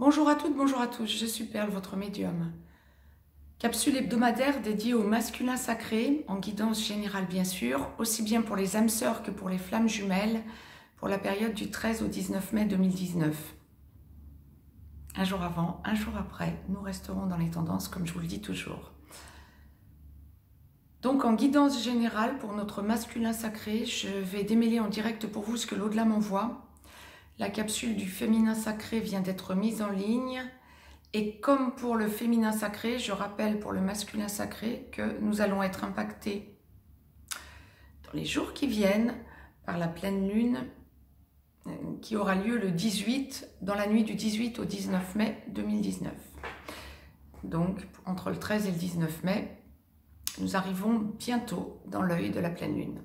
Bonjour à toutes, bonjour à tous, je suis Perle, votre médium. Capsule hebdomadaire dédiée au masculin sacré, en guidance générale bien sûr, aussi bien pour les âmes sœurs que pour les flammes jumelles, pour la période du 13 au 19 mai 2019. Un jour avant, un jour après, nous resterons dans les tendances comme je vous le dis toujours. Donc en guidance générale pour notre masculin sacré, je vais démêler en direct pour vous ce que l'au-delà m'envoie. La capsule du féminin sacré vient d'être mise en ligne. Et comme pour le féminin sacré, je rappelle pour le masculin sacré que nous allons être impactés dans les jours qui viennent par la pleine lune qui aura lieu le 18, dans la nuit du 18 au 19 mai 2019. Donc entre le 13 et le 19 mai, nous arrivons bientôt dans l'œil de la pleine lune.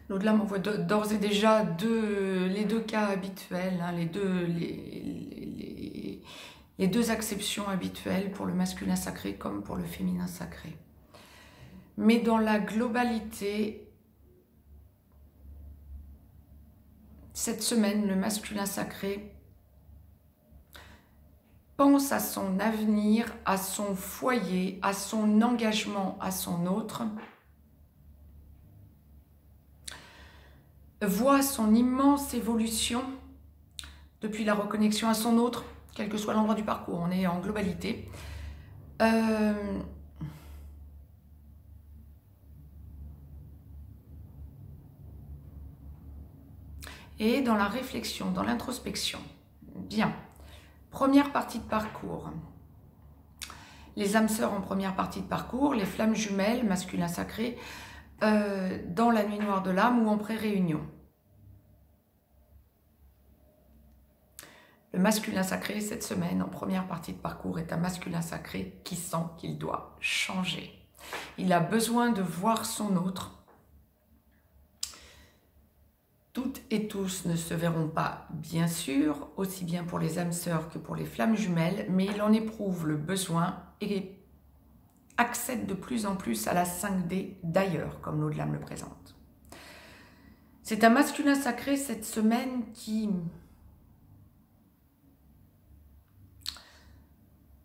L'au-delà m'envoie d'ores et déjà les deux cas habituels, hein, les deux acceptions habituelles pour le masculin sacré comme pour le féminin sacré. Mais dans la globalité, cette semaine, le masculin sacré pense à son avenir, à son foyer, à son engagement, à son autre, voit son immense évolution depuis la reconnexion à son autre, quel que soit l'endroit du parcours, on est en globalité. Et dans la réflexion, dans l'introspection. Bien, première partie de parcours. Les âmes sœurs en première partie de parcours, les flammes jumelles, masculin sacré, dans la nuit noire de l'âme ou en pré-réunion. Le masculin sacré, cette semaine, en première partie de parcours, est un masculin sacré qui sent qu'il doit changer. Il a besoin de voir son autre. Toutes et tous ne se verront pas, bien sûr, aussi bien pour les âmes sœurs que pour les flammes jumelles, mais il en éprouve le besoin et accède de plus en plus à la 5D d'ailleurs, comme l'au-delà me le présente. C'est un masculin sacré cette semaine qui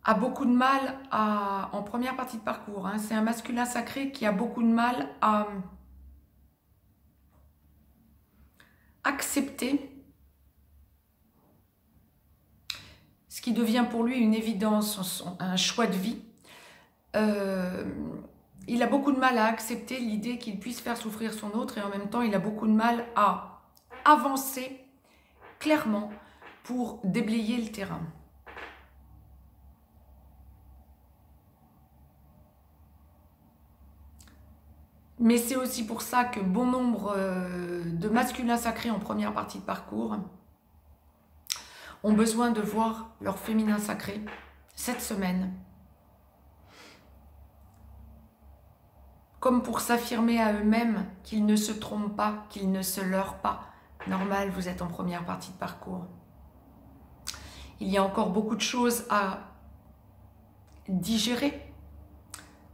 a beaucoup de mal en première partie de parcours, hein, c'est un masculin sacré qui a beaucoup de mal à accepter ce qui devient pour lui une évidence, un choix de vie. Il a beaucoup de mal à accepter l'idée qu'il puisse faire souffrir son autre et en même temps il a beaucoup de mal à avancer clairement pour déblayer le terrain. Mais c'est aussi pour ça que bon nombre de masculins sacrés en première partie de parcours ont besoin de voir leur féminin sacré cette semaine, comme pour s'affirmer à eux-mêmes qu'ils ne se trompent pas, qu'ils ne se leurrent pas. Normal, vous êtes en première partie de parcours. Il y a encore beaucoup de choses à digérer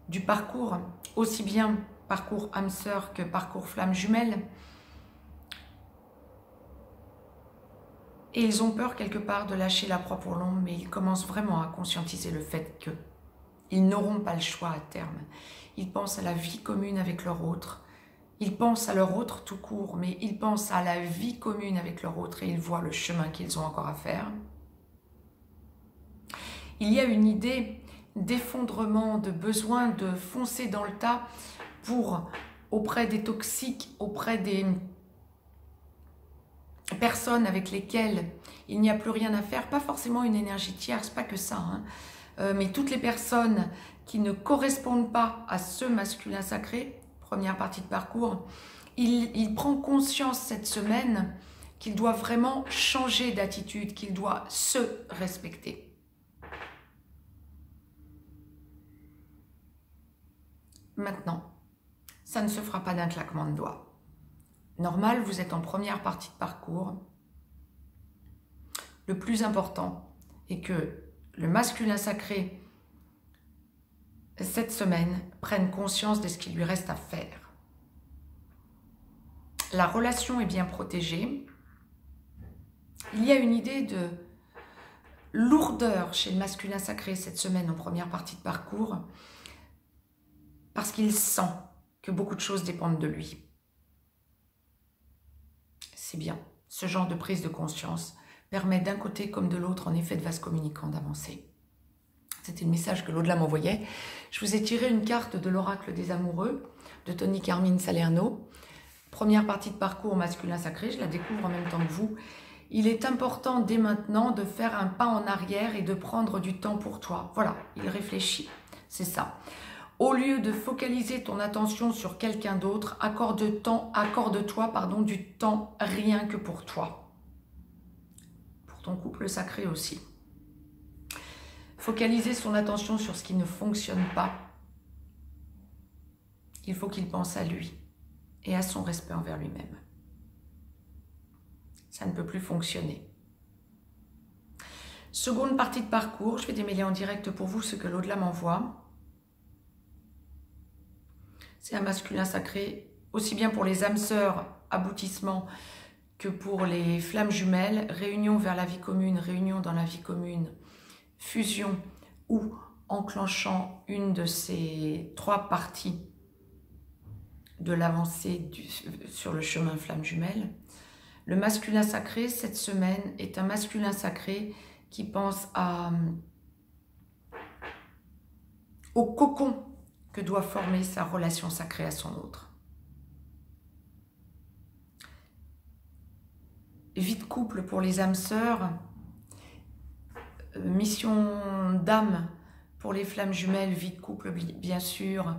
du parcours, aussi bien parcours âme sœur que parcours flamme jumelle. Et ils ont peur quelque part de lâcher la proie pour l'ombre, mais ils commencent vraiment à conscientiser le fait qu'ils n'auront pas le choix à terme. Ils pensent à la vie commune avec leur autre. Ils pensent à leur autre tout court, mais ils pensent à la vie commune avec leur autre et ils voient le chemin qu'ils ont encore à faire. Il y a une idée d'effondrement, de besoin de foncer dans le tas pour, auprès des toxiques, auprès des personnes avec lesquelles il n'y a plus rien à faire, pas forcément une énergie tierce, pas que ça, hein, mais toutes les personnes qui ne correspondent pas à ce masculin sacré, première partie de parcours, il prend conscience cette semaine qu'il doit vraiment changer d'attitude, qu'il doit se respecter. Maintenant, ça ne se fera pas d'un claquement de doigts. Normal, vous êtes en première partie de parcours. Le plus important est que le masculin sacré, cette semaine, prenne conscience de ce qu'il lui reste à faire. La relation est bien protégée. Il y a une idée de lourdeur chez le masculin sacré cette semaine en première partie de parcours, parce qu'il sent que beaucoup de choses dépendent de lui. C'est bien. Ce genre de prise de conscience permet d'un côté comme de l'autre, en effet de vase communicant, d'avancer. C'était le message que l'au-delà m'envoyait. Je vous ai tiré une carte de l'oracle des amoureux de Tony Carmine Salerno. Première partie de parcours masculin sacré, je la découvre en même temps que vous. Il est important dès maintenant de faire un pas en arrière et de prendre du temps pour toi. Voilà, il réfléchit, c'est ça. Au lieu de focaliser ton attention sur quelqu'un d'autre, accorde-toi du temps rien que pour toi. Pour ton couple sacré aussi. Focaliser son attention sur ce qui ne fonctionne pas. Il faut qu'il pense à lui et à son respect envers lui-même. Ça ne peut plus fonctionner. Seconde partie de parcours, je vais démêler en direct pour vous ce que l'au-delà m'envoie. C'est un masculin sacré, aussi bien pour les âmes sœurs, aboutissement, que pour les flammes jumelles, réunion vers la vie commune, réunion dans la vie commune, fusion ou enclenchant une de ces trois parties de l'avancée sur le chemin flamme jumelle. Le masculin sacré, cette semaine, est un masculin sacré qui pense au cocon que doit former sa relation sacrée à son autre. Vie de couple pour les âmes sœurs, mission d'âme pour les flammes jumelles, vie de couple bien sûr,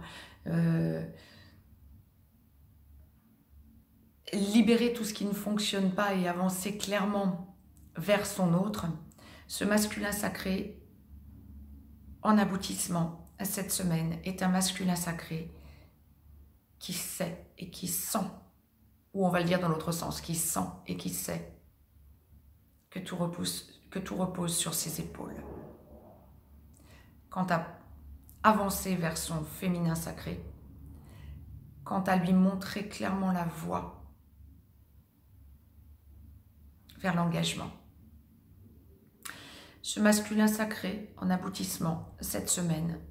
libérer tout ce qui ne fonctionne pas et avancer clairement vers son autre. Ce masculin sacré, en aboutissement, cette semaine, est un masculin sacré qui sait et qui sent, ou on va le dire dans l'autre sens, qui sent et qui sait que tout repose sur ses épaules. Quant à avancer vers son féminin sacré, quant à lui montrer clairement la voie vers l'engagement. Ce masculin sacré, en aboutissement, cette semaine,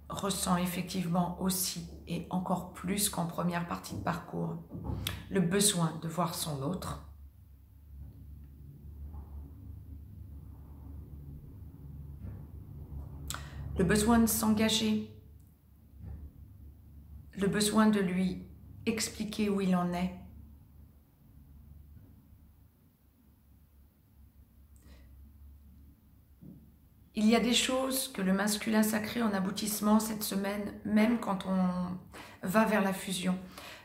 ressent effectivement aussi, et encore plus qu'en première partie de parcours, le besoin de voir son autre, le besoin de s'engager, le besoin de lui expliquer où il en est, il y a des choses que le masculin sacré en aboutissement cette semaine, même quand on va vers la fusion,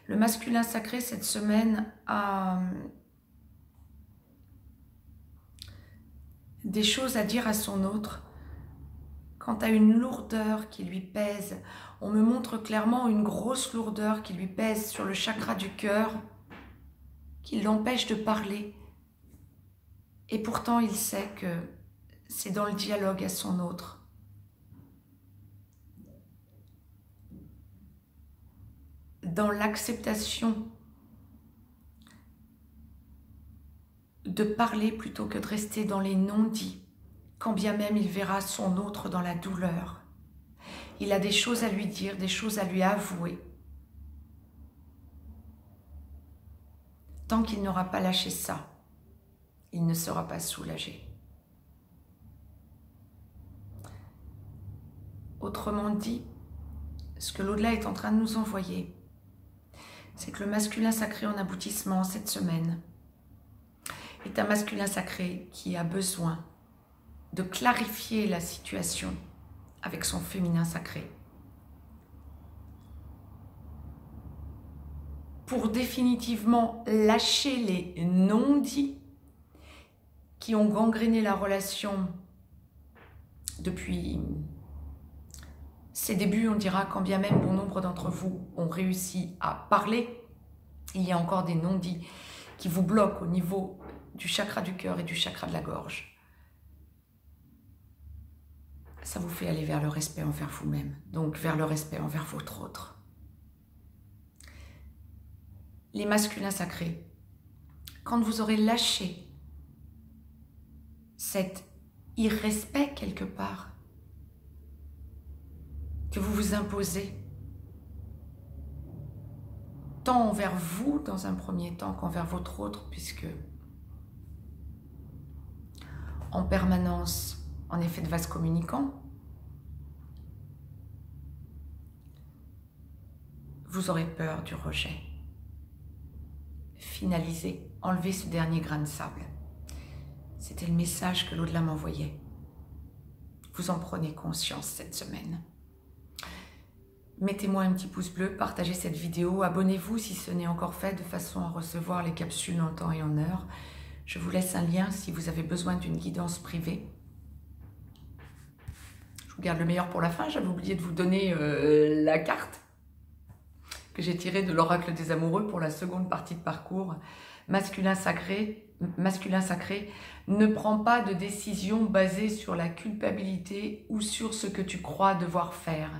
le masculin sacré cette semaine a des choses à dire à son autre. Quant à une lourdeur qui lui pèse, on me montre clairement une grosse lourdeur qui lui pèse sur le chakra du cœur, qui l'empêche de parler. Et pourtant, il sait que c'est dans le dialogue à son autre, dans l'acceptation de parler plutôt que de rester dans les non-dits, quand bien même il verra son autre dans la douleur. Il a des choses à lui dire, des choses à lui avouer. Tant qu'il n'aura pas lâché ça, il ne sera pas soulagé. Autrement dit, ce que l'au-delà est en train de nous envoyer, c'est que le masculin sacré en aboutissement cette semaine est un masculin sacré qui a besoin de clarifier la situation avec son féminin sacré pour définitivement lâcher les non-dits qui ont gangréné la relation depuis ses débuts, on dira, quand bien même bon nombre d'entre vous ont réussi à parler, il y a encore des non-dits qui vous bloquent au niveau du chakra du cœur et du chakra de la gorge. Ça vous fait aller vers le respect envers vous-même, donc vers le respect envers votre autre. Les masculins sacrés quand vous aurez lâché cet irrespect quelque part que vous vous imposez, tant envers vous dans un premier temps qu'envers votre autre, puisque en permanence, en effet de vase communicant, vous aurez peur du rejet. Finalisez, enlevez ce dernier grain de sable. C'était le message que l'au-delà m'envoyait. Vous en prenez conscience cette semaine. Mettez-moi un petit pouce bleu, partagez cette vidéo, abonnez-vous si ce n'est encore fait de façon à recevoir les capsules en temps et en heure. Je vous laisse un lien si vous avez besoin d'une guidance privée. Je vous garde le meilleur pour la fin, j'avais oublié de vous donner la carte que j'ai tirée de l'oracle des amoureux pour la seconde partie de parcours. Masculin sacré, ne prends pas de décision basée sur la culpabilité ou sur ce que tu crois devoir faire.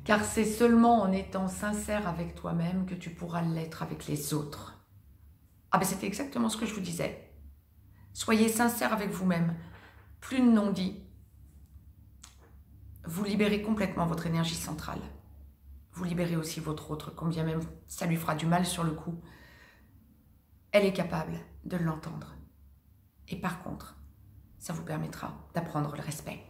Car c'est seulement en étant sincère avec toi-même que tu pourras l'être avec les autres. Ah ben c'était exactement ce que je vous disais. Soyez sincère avec vous-même. Plus de non-dits. Vous libérez complètement votre énergie centrale. Vous libérez aussi votre autre, combien même ça lui fera du mal sur le coup. Elle est capable de l'entendre. Et par contre, ça vous permettra d'apprendre le respect.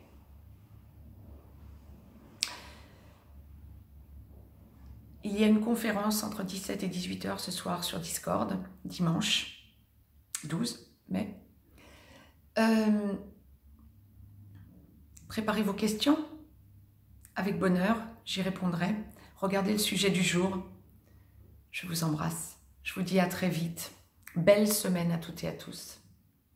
Il y a une conférence entre 17 et 18 h ce soir sur Discord, dimanche 12 mai. Préparez vos questions avec bonheur, j'y répondrai. Regardez le sujet du jour. Je vous embrasse. Je vous dis à très vite. Belle semaine à toutes et à tous.